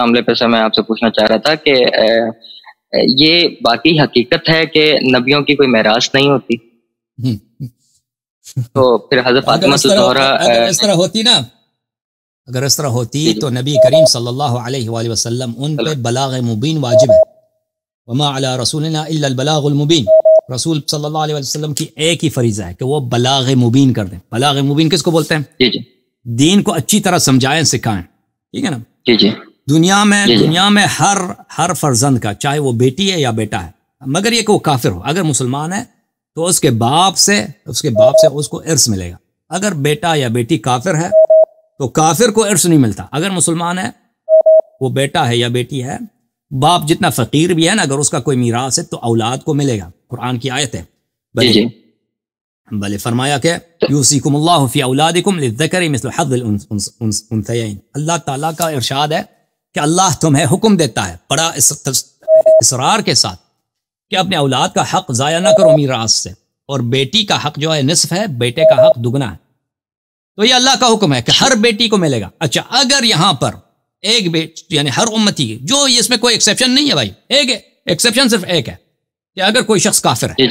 معاملے پہ سے میں آپ سے پوچھنا چاہ رہا تھا کہ یہ باقی حقیقت ہے کہ نبیوں کی کوئی میراث نہیں ہوتی؟ تو پھر حضرت فاطمہ الزہرا اگر اس طرح ہوتی تو نبی کریم صلی اللہ علیہ وآلہ وسلم ان پہ بلاغ مبین واجب ہے. وما علی رسولنا الا البلاغ المبین. رسول صلی اللہ علیہ وسلم کی ایک ہی فریضہ ہے کہ وہ بلاغ مبین کر دیں. بلاغ مبین کس کو بولتے ہیں؟ جی جی دین کو اچھی طرح سمجھائیں سکھائیں. ٹھیک ہے نا؟ جی جی دنیا میں ہر فرزند کا چاہے وہ بیٹی ہے یا بیٹا ہے، مگر یہ کہ وہ کافر ہو، اگر مسلمان ہے تو اس کے باپ سے اس کو ارث ملے گا. اگر بیٹا یا بیٹی کافر ہے تو کافر کو ارث نہیں ملتا. اگر مسلمان ہے، وہ بیٹا ہے یا بیٹی ہے، باپ جتنا فقیر بھی ہے نا، اگر اس کا کوئی میراث ہے تو اولاد کو ملے گا. قرآن کی آیت ہے. بلے فرمایا کہ یوصیکم اللہ فی اولادکم للذکر مثل حظ الانثیین. اللہ تعالیٰ کا ارشاد ہے کہ اللہ تمہیں حکم دیتا ہے بڑا اصرار کے ساتھ کہ اپنے اولاد کا حق ضائع نہ کرو میراث سے، اور بیٹی کا حق جو ہے نصف ہے، بیٹے کا حق دگنا ہے. تو یہ اللہ کا حکم ہے کہ ہر بیٹی کو ملے گا. اچھا، اگر یہاں پر ایک بیٹی یعنی ہر امتی کی، جو اس میں کوئی ایکسیپشن نہیں ہے بھائی، ایک ایکسیپشن صرف ایک ہے کہ اگر کوئی شخص کافر ہے،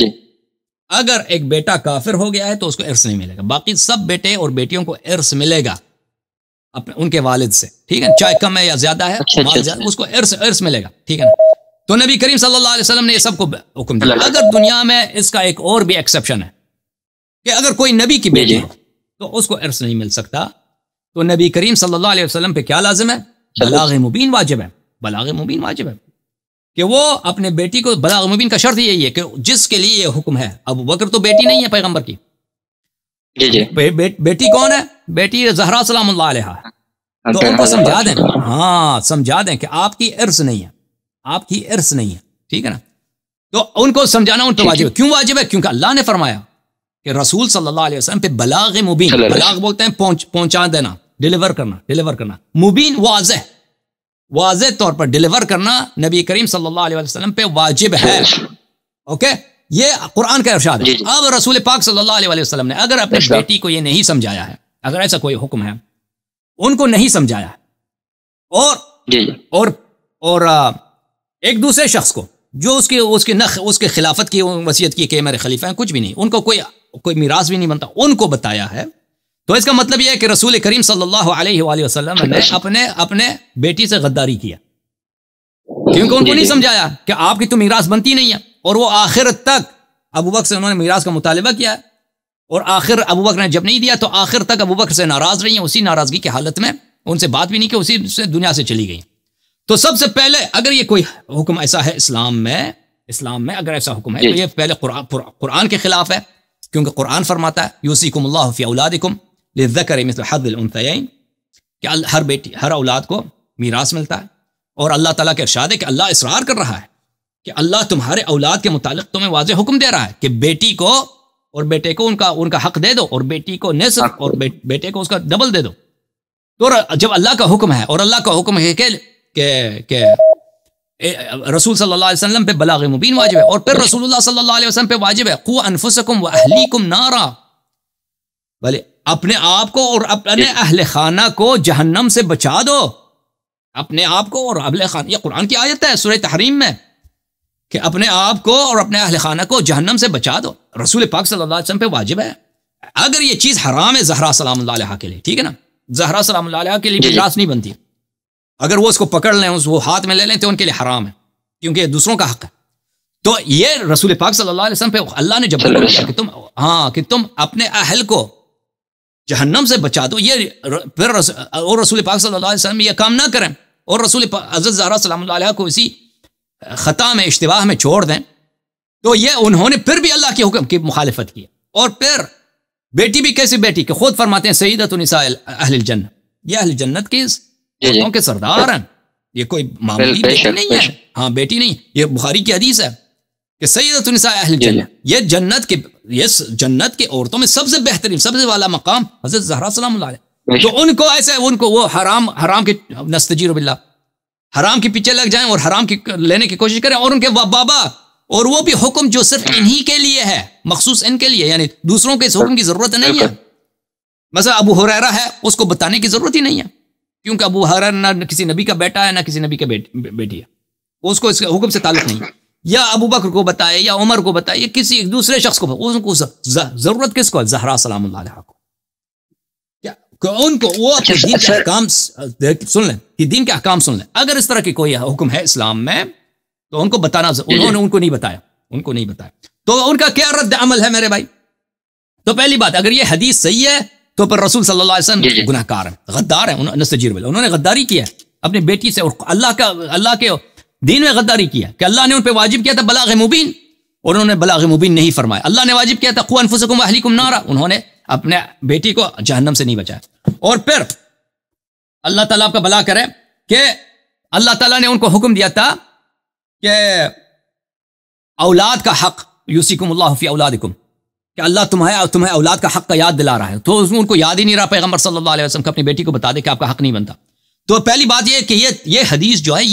اگر ایک بیٹا کافر ہو گیا ہے تو اس کو ارث نہیں ملے گا. باقی سب بیٹے اور بیٹیوں کو ارث ملے گا ان کے والد سے. ٹھیک ہے، چاہے کم ہے یا زیادہ ہے، اس کو ارث ملے گا. ٹھیک ہے نا؟ تو نبی کریم صلی اللہ علیہ وسلم نے یہ سب کو حکم دیا. اگر دنیا میں اس کا ایک اور بھی ایکسیپشن ہے کہ اگر کوئی نبی کی بیٹی ہو تو اس کو ارث نہیں مل سکتا. تو نبی کریم صلی اللہ علیہ وسلم پہ کیا لازم ہے؟ بلاغ مبین واجب ہے. بلاغ مبین واجب ہے کہ وہ اپنے بیٹی کو، بلاغ مبین کا شرط یہی ہے کہ جس کے لیے یہ حکم ہے. ابو بکر تو بیٹی نہیں ہے پیغمبر کی. بیٹی کون ہے؟ بیٹی زہرا سلام اللہ علیہ. تو ان کو سمجھا دیں، سمجھا دیں کہ آپ کی ارث نہیں ہے، آپ کی ارث نہیں ہے. ٹھیک ہے نا؟ تو ان کو سمجھانا ان پہ واجب ہے. کیوں واجب ہے؟ کیونکہ اللہ نے فرمایا کہ رسول صلی اللہ علیہ وسلم پہ بلاغ مبین، بلاغ بولتے ہیں پہنچا دینا، ڈیلیور کرنا. مبین واضح طور پر ڈیلیور کرنا نبی کریم صلی اللہ علیہ وسلم پہ واجب ہے. اوکے، یہ قرآن کا ارشاد ہے. اب رسول پاک صلی اللہ علیہ وسلم نے اگر اپنی بیٹی کو یہ نہیں سمجھایا ہے، اگر ایسا کوئی حکم ہے، ان کو نہیں سمجھایا ہے، اور ایک دوسرے شخص کو جو اس کے خلافت کی وصیت کی کہ میرے خلیفہ ہیں، کچھ بھی نہیں، ان کو کوئی میراث بھی نہیں بنتا، ان کو بتایا ہے، تو اس کا مطلب یہ ہے کہ رسول کریم صلی اللہ علیہ وآلہ وسلم نے اپنے بیٹی سے غداری کیا، کیونکہ ان کو نہیں سمجھایا کہ آپ کی تو میراث بنتی نہیں ہے. اور وہ آخر تک ابو بکر سے انہوں نے میراث کا مطالبہ کیا، اور آخر ابو بکر نے جب نہیں دیا تو آخر تک ابو بکر سے ناراض رہی ہیں. اسی ناراضگی کی حالت میں ان سے بات بھی نہیں کی، اسی سے دنیا سے چلی گئی. تو سب سے پہلے اگر یہ کوئی حکم ایسا ہے اسلام میں اگر ایسا حکم ہے تو یہ پہلے قرآن کے خلاف ہے، کیونکہ قرآن فرماتا ہے یوصیکم اللہ فی اولادکم للذکر مثل حظ الانثیین، کہ ہر اولاد کو میراث ملتا ہے. اور اللہ تعالیٰ کے ارشاد ہے کہ اللہ اصرار کر رہا ہے کہ اللہ تمہارے اولاد کے متعلق تمہیں واضح حکم دے رہا ہے کہ بیٹی کو اور بیٹے کو ان کا حق دے دو، اور بیٹی کو نصف اور بیٹے کو اس کا ڈبل دے دو. تو جب اللہ کا حکم ہے، اور اللہ کا حکم ہے کہ رسول صلی اللہ علیہ وسلم پہ بلاغ مبین واجب ہے، اور پھر رسول اللہ صلی اللہ علیہ وسلم پہ واجب ہے قوا انفسکم واہلیکم نارا، بھلے اپنے آپ کو اور اپنے اہل خانہ کو جہنم سے بچا دو. اپنے آپ کو اور اہل خانہ، یہ قرآن کی آیت ہے سورہ تحریم میں کہ اپنے آپ کو اور اپنے اہل خانہ کو جہنم سے بچا دو. رسول پاک صلی اللہ علیہ وسلم پہ واجب ہے. اگر یہ چیز حرام ہے زہرا سلام اللہ علیہ کے لیے، ٹھیک ہے نا، زہرا سلام اللہ علیہ کے لیے میراث نہیں بنتی، اگر وہ اس کو پکڑ لیں، وہ ہاتھ میں لے لیں تو ان کے لیے حرام ہے، کیونکہ یہ دوسروں کا حق ہے. تو یہ رسول پاک صلی اللہ علیہ وسلم پہ اللہ نے جب کیا کہ تم اپنے اہل کو جہنم سے بچا دو، یہ پھر اور رسول پاک صلی اللہ علیہ وسلم یہ کام نہ کریں، اور رسول حضرت زہرا سلام اللہ علیہ کو اسی خطا میں، اشتباہ میں چھوڑ دیں، تو یہ انہوں نے پھر بھی اللہ کے حکم کی مخالفت کی. اور پھر بیٹی بھی کیسی بیٹی کہ خود فرماتے ہیں سیدۃ نساء اہل الجنہ، یہ اہل جنت کی عورتوں کے سردار ہیں، یہ کوئی معمولی بیٹی نہیں ہے. ہاں بیٹی نہیں، یہ بخاری کی حدیث ہے کہ سیدۃ نساء اہل الجنہ، یہ جنت کی عورتوں میں سب سے بہترین، سب سے والا مقام حضرت زہرا سلام اللہ علیہ. تو ان کو ایسے وہ حرام کے نستجیر باللہ، حرام کے پیچھے لگ جائیں اور حرام کی لینے کی کوشش کریں، اور ان کے بابا، اور وہ بھی حکم جو صرف انہی کے لیے ہے، مخصوص ان کے لیے، یعنی دوسروں کے اس حکم کی ضرورت نہیں ہے. مثلا ابو ہریرہ ہے، اس کو بتانے کی ضرورت ہی نہیں ہے کیونکہ ابو ہریرہ نہ کسی نبی کا بیٹا ہے نہ کسی نبی کا بیٹی ہے، اس کو اس کے حکم سے تعلق نہیں، یا ابو بکر کو بتائے یا عمر کو بتائے یا کسی ایک دوسرے شخص کو، ان کو ضرورت کس کو ہے؟ زہرا سلام اللہ علیہ کو، ان کو وہ اپنے دین کے احکام سن لیں، کہ دین کے احکام سن لیں. اگر اس طرح کی کوئی حکم ہے اسلام میں تو ان کو بتانا، انہوں نے ان کو نہیں بتایا، تو ان کا کیا رد عمل ہے میرے بھائی؟ تو پہلی بات، اگر یہ حدیث صحیح ہے تو پھر رسول صلی اللہ علیہ وسلم گناہ کار ہیں، غدار ہیں، انہوں نے غداری کیا ہے اپنی بیٹی سے، اور اللہ کے دین میں غداری کیا کہ اللہ نے ان پہ واجب کیا تھا بلاغ مبین، اور انہوں نے بلاغ مبین نہیں فرمایا. اللہ نے واجب کیا تھا قوا انفسکم واہلیکم نارا، انہوں نے اپنے بیٹی کو جہنم سے نہیں بچایا. اور پھر اللہ تعالیٰ آپ کا بھلا کرے کہ اللہ تعالیٰ نے ان کو حکم دیا تھا کہ اولاد کا حق، یوصیکم اللہ فی اولادکم، کہ اللہ تمہیں اولاد کا حق کا یاد دلا رہا ہے، تو ان کو یاد ہی نہیں رہا پیغمبر صلی اللہ علیہ وسلم کہ اپنی بیٹی کو بتا دے کہ آپ کا حق نہیں بنتا. تو پہلی بات یہ کہ یہ حدیث جو ہے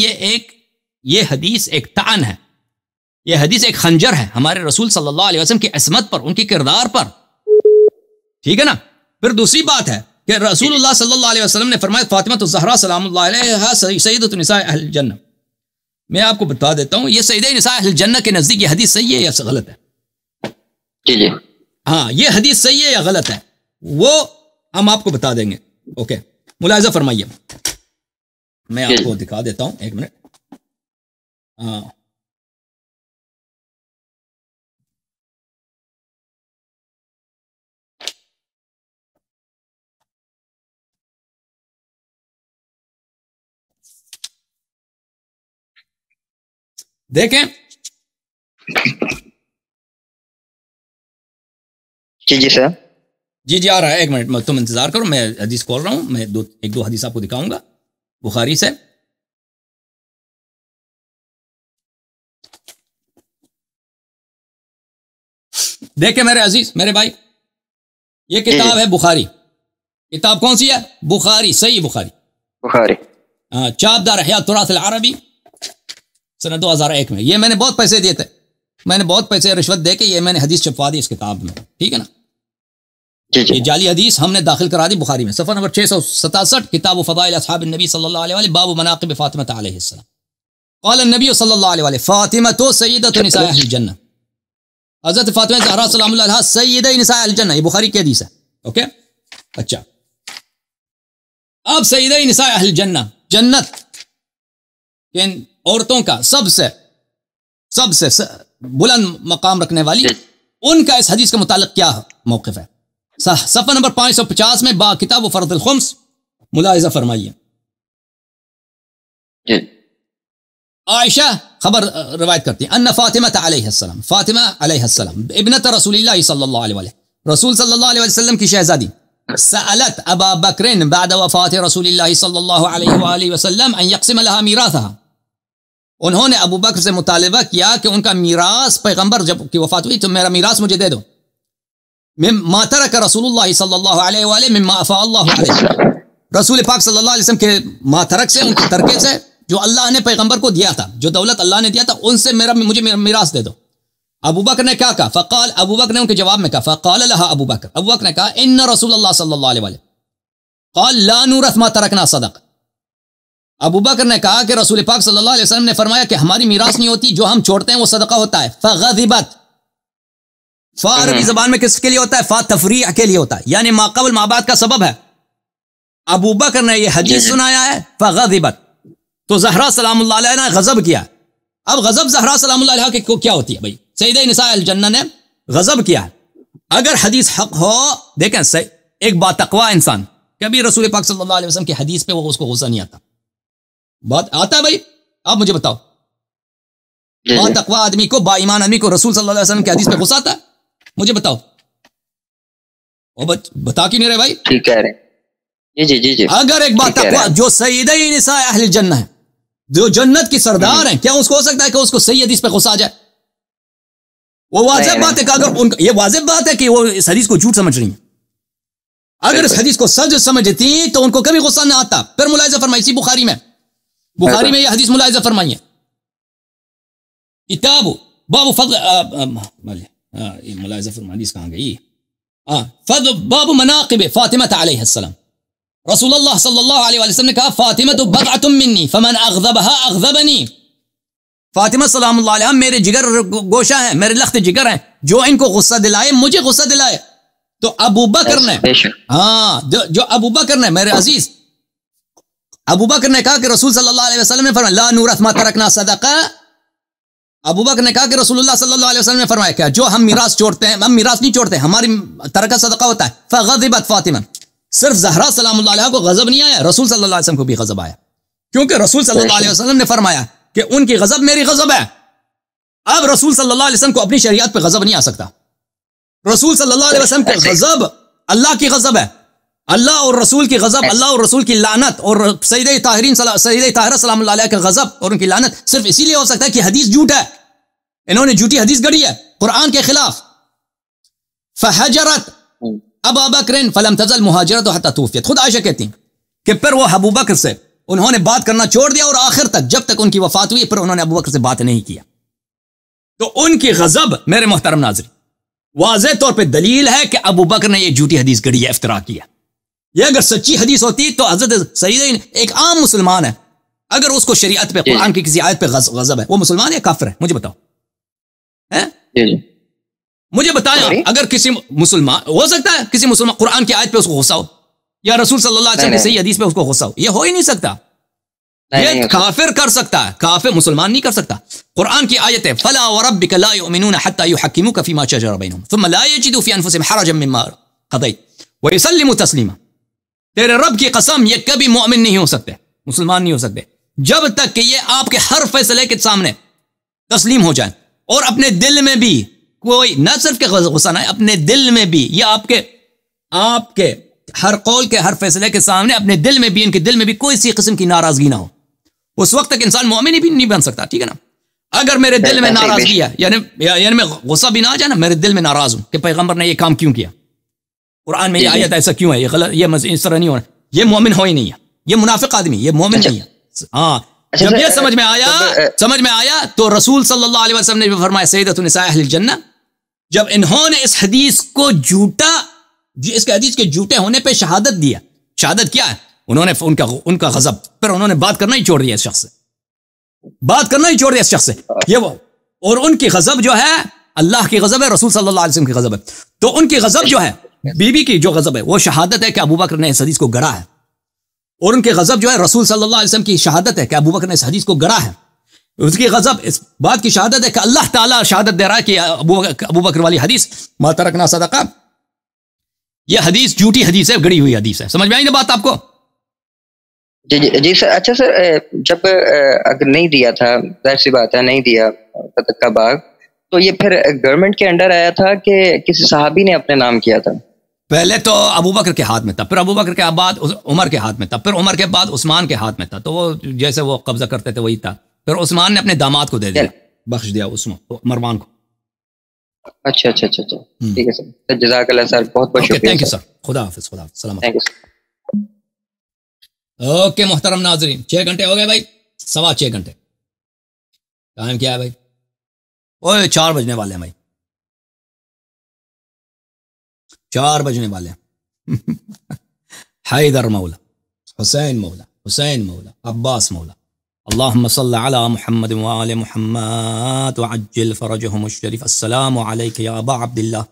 یہ حدیث ایک طعن ہے، یہ حدیث ایک خنجر ہے ہمارے رسول صلی اللہ علیہ وسلم کی عصمت پر، ان کی کردار پر، ٹھیک ہے نا. پھر دوسری بات ہے کہ رسول اللہ صلی اللہ علیہ وسلم نے فرمایا فاطمہ الزہرا سلام اللہ علیہا سیدۃ نساء اہل الجنہ. میں آپ کو بتا دیتا ہوں یہ سیدہ نساء اہل الجنہ کے نزدیک یہ حدیث صحیح ہے یا غلط ہے؟ جی ہاں، یہ حدیث صحیح ہے یا غلط ہے وہ ہم آپ کو بتا دیں گے. اوکے، ملاحظہ فرمائیے، میں آپ کو دکھا دیتا ہوں، ایک منٹ. ہاں دیکھیں، جی سر، جی آ رہا ہے، ایک منٹ تم انتظار کرو، میں حدیث کھول رہا ہوں، میں ایک دو حدیث آپ کو دکھاؤں گا بخاری سے. دیکھیں میرے عزیز، میرے بھائی، یہ کتاب ہے بخاری. کتاب کون سی ہے؟ بخاری، صحیح بخاری، ہاں، چاپ دار احیاء التراث العربی سنہ 2001 میں. یہ میں نے بہت پیسے دیے تھے، میں نے بہت پیسے رشوت دے کے یہ میں نے حدیث چھپوا دی اس کتاب میں، ٹھیک ہے نا. یہ جعلی حدیث ہم نے داخل کرا دی بخاری میں. صفحہ نمبر 667، کتاب فضائل اصحاب النبی صلی اللہ علیہ وآلہ، باب مناقب فاطمہ علیہ السلام. قال النبی صلی اللہ علیہ وآلہ فاطمہ سیدۃ نساء اہل الجنہ، حضرت فاطمہ زہرا سلام اللہ علیہا سیدہ نساء اہل الجنہ، یہ بخاری کی حدیث ہے. اوکے، اچھا، اب سیدہ نساء اہل الجنہ، جنت کے عورتوں کا سب سے بلند مقام رکھنے والی، ان کا اس حدیث کے متعلق کیا موقف ہے؟ صفحہ نمبر 550 میں با کتاب فرض الخمس ملاحظہ فرمائیے. عائشہ خبر روایت کرتی ہیں ان فاطمہ علیہ السلام ابنت رسول اللہ صلی اللہ علیہ وآلہ، رسول صلی اللہ علیہ وسلم کی شہزادی، سألت ابا بکر بعد وفات رسول اللہ صلی اللہ علیہ وآلہ وسلم ان یقسم لها میراثها، انہوں نے ابو بکر سے مطالبہ کیا کہ ان کا میراث، پیغمبر جب کی وفات ہوئی تو میرا میراث مجھے دے دو. ما ترک رسول اللہ صلی اللہ علیہ وآلہ مما افاء اللہ علیہ، رسول پاک صلی اللہ علیہ وسلم کے ما ترک سے، ان کے ترکے سے جو اللہ نے پیغمبر کو دیا تھا، جو دولت اللہ نے دیا تھا، ان سے مجھے میراث دے دو. ابو بکر نے کیا کہا؟ فقال، ابو بکر نے ان کے جواب میں کہا، فقال لها ابو بکر نے کہا ان رسول اللہ صلی اللہ علیہ وآلہ قال لا نورث ما ترکنا صدق. ابو بکر نے کہا کہ رسول پاک صلی اللہ علیہ وسلم نے فرمایا کہ ہماری میراث نہیں ہوتی، جو ہم چھوڑتے ہیں وہ صدقہ ہوتا ہے. فغضبت، فا عربی زبان میں کس کے لیے ہوتا ہے؟ فا تفریع کے لیے ہوتا ہے، یعنی ما قبل ما بعد کا سبب ہے. ابو بکر نے یہ حدیث سنایا ہے، فغضبت، تو زہرا سلام اللہ علیہ نے غضب کیا. اب غضب زہرا سلام اللہ علیہ کو کیا ہوتی ہے بھائی؟ سیدہ نساء الجنہ نے غضب کیا ہے. اگر حدیث حق ہو، دیکھیں ایک با تقوی انسان کبھی رسول پاک صلی اللہ علیہ وسلم کی حدیث پہ وہ اس کو غصہ نہیں آتا. بات آتا ہے بھائی؟ آپ مجھے بتاؤ، با تقوی آدمی کو، با ایمان آدمی کو رسول صلی اللہ علیہ وسلم کی حدیث پہ غصہ آتا ہے؟ مجھے بتاؤ. بتا کیوں نہیں رہے بھائی؟ ٹھیک کہہ رہے ہیں. جی اگر ایک با تقوی جو سیدہ نساء اہل الجنہ ہے، جو جنت کی سردار ہیں، کیا اس کو ہو سکتا ہے کہ اس کو صحیح حدیث پہ غصہ آ جائے؟ وہ واضح بات ہے کہ اگر یہ واضح بات ہے کہ وہ اس حدیث کو جھوٹ سمجھ رہی ہیں. اگر اس حدیث کو سچ سمجھتی تو ان کو کبھی غصہ نہ آتا. پھر ملاحظہ فرمائی، اسی بخاری میں یہ حدیث ملاحظہ فرمائیے، کتاب باب فضل، ملاحظہ فرمائی، حدیث کہاں گئی؟ فضل باب مناقب فاطمہ علیہ السلام، رسول اللہ صلی اللہ علیہ وسلم نے کہا فاطمہ تو بضعۃ منی فمن اغضبها اغضبنی، فاطمہ سلام اللہ علیہ میرے جگر گوشہ ہیں، میرے لخت جگر ہیں، جو ان کو غصہ دلائے مجھے غصہ دلائے۔ تو ابو بکر نے جو ابو بکر نے میرے عزیز ابو بکر نے کہا کہ رسول صلی اللہ علیہ وسلم نے فرمایا لا نورث ما ترکنا صدقہ، ابو بکر نے کہا کہ رسول اللہ صلی اللہ علیہ وسلم نے فرمایا کیا جو ہم میراث چھوڑتے ہیں، ہم میراث نہیں چھوڑتے، ہماری ترکہ صدقہ ہوتا ہے۔ فغضبت فاطمہ، صرف زہرا سلام اللہ علیہ کو غضب نہیں آیا، رسول صلی اللہ علیہ وسلم کو بھی غضب آیا، کیونکہ رسول صلی اللہ علیہ وسلم نے فرمایا کہ ان کی غضب میری غضب ہے۔ اب رسول صلی اللہ علیہ وسلم کو اپنی شریعت پہ غضب نہیں آ سکتا، رسول صلی اللہ علیہ وسلم کی غضب اللہ کی غضب ہے، اللہ اور رسول کی غضب، اللہ اور رسول کی لعنت، اور سیدہ طاہرین سیدہ طاہرہ سلام اللہ علیہ کا غضب اور ان کی لعنت صرف اسی لیے ہو سکتا ہے کہ حدیث جھوٹ ہے، انہوں نے جھوٹی حدیث گڑھی ہے قرآن کے خلاف۔ فحجرت ابا بکر فلم تزل مہاجرت حتی توفیت، خود عائشہ کہتی ہیں کہ پھر وہ ابو بکر سے انہوں نے بات کرنا چھوڑ دیا، اور آخر تک جب تک ان کی وفات ہوئی پھر انہوں نے ابو بکر سے بات نہیں کیا۔ تو ان کی غضب میرے محترم ناظرین واضح طور پہ دلیل ہے کہ ابو بکر نے یہ جھوٹی حدیث گڑھی ہے، افترا کیا۔ یہ اگر سچی حدیث ہوتی تو حضرت سیدنا ایک عام مسلمان ہے، اگر اس کو شریعت پہ قرآن کی کسی آیت پہ غضب ہے، وہ مسلمان ہے کافر ہے؟ مجھے بتاؤ، مجھے بتایا اگر کسی مسلمان ہو سکتا ہے کسی مسلمان قرآن کی آیت پہ اس کو غصہ ہو، یا رسول صلی اللہ علیہ وسلم کی صحیح حدیث پہ اس کو غصہ ہو؟ یہ ہو ہی نہیں سکتا، یہ کافر کر سکتا ہے، کافر مسلمان نہیں کر سکتا۔ قرآن کی آیت ہے فلا وربک لا یؤمنون حتی یحکموک فیما شجر بینہم ثم لا یجدوا فی انفسہم حرجا مما قضیت ویسلموا تسلیما، تیرے رب کی قسم یہ کبھی مومن نہیں ہو سکتے، مسلمان نہیں ہو سکتے جب تک کہ یہ آپ کے ہر فیصلے کے سامنے تسلیم ہو جائیں، اور اپنے دل میں بھی کوئی نہ صرف کہ غصہ نہ، اپنے دل میں بھی، یا آپ کے ہر قول کے ہر فیصلے کے سامنے اپنے دل میں بھی، ان کے دل میں بھی کوئی سی قسم کی ناراضگی نہ ہو، اس وقت تک انسان مومن ہی بھی نہیں بن سکتا، ٹھیک ہے نا؟ اگر میرے دل میں ناراضگی ہے، یعنی میں غصہ بھی نہ آ جائے نا، میرے دل میں ناراض ہوں کہ پیغمبر نے یہ کام کیوں کیا، قرآن میں یہ آیت ایسا کیوں ہے، یہ غلط، یہ اس طرح نہیں ہونا، یہ مومن ہو ہی نہیں ہے، یہ منافق آدمی، یہ مومن نہیں ہے۔ ہاں جب یہ سمجھ میں آیا تو رسول صلی اللہ علیہ وسلم نے بھی فرمایا سیدۃ نساء اہل الجنہ، جب انہوں نے اس حدیث کو جھوٹا، اس کے حدیث کے جھوٹے ہونے پہ شہادت دیا، شہادت کیا ہے انہوں نے، ان کا غضب، پھر انہوں نے بات کرنا ہی چھوڑ دیا، اس شخص سے بات کرنا ہی چھوڑ دیا، اس شخص سے یہ وہ، اور ان کی غضب جو ہے اللہ کی غضب ہے، رسول صلی اللہ علیہ وسلم کی غضب ہے، تو ان کی غضب جو ہے بی بی کی جو غضب ہے وہ شہادت ہے کہ ابو بکر نے اس حدیث کو گڑا ہے، اور ان کی غضب جو ہے رسول صلی اللہ علیہ وسلم کی شہادت ہے کہ ابو بکر نے اس حدیث کو گڑا ہے، اس کی غضب اس بات کی شہادت ہے کہ اللہ تعالیٰ شہادت دے رہا ہے کہ ابو بکر والی حدیث ما ترکنا صدقہ، یہ حدیث جھوٹی حدیث ہے، گڑی ہوئی حدیث ہے۔ سمجھ میں آئی نا بات آپ کو؟ جی سر، اچھا سر، جب اگر نہیں دیا تھا، ظاہر سی بات ہے نہیں دیا صدقہ باغ، تو یہ پھر گورنمنٹ کے انڈر آیا تھا کہ کسی صحابی نے اپنے نام کیا تھا؟ پہلے تو ابو بکر کے ہاتھ میں تھا، پھر ابو بکر کے بعد عمر کے ہاتھ میں تھا، پھر عمر کے بعد عثمان کے ہاتھ میں تھا، تو وہ جیسے وہ قبضہ کرتے تھے وہی تھا، پھر عثمان نے اپنے داماد کو دے دیا، بخش دیا مروان کو۔ اچھا ٹھیک ہے سر، جزاک اللہ سر، بہت بہت شکریہ۔ تھینک یو سر، خدا حافظ، خدا حافظ، سلام علیکم۔ اوکے محترم ناظرین، 6 گھنٹے ہو گئے بھائی، 6:15 گھنٹے ٹائم کیا ہے بھائی؟ اوہ 4 بجنے والے ہیں بھائی، 4 بجنے والے ہیں۔ حیدر مولا، حسین مولا، حسین مولا، عباس مولا، اللہم صل علی محمد وآل محمد وعجل فرجهم الشریف۔ السلام علیک یا ابا عبداللہ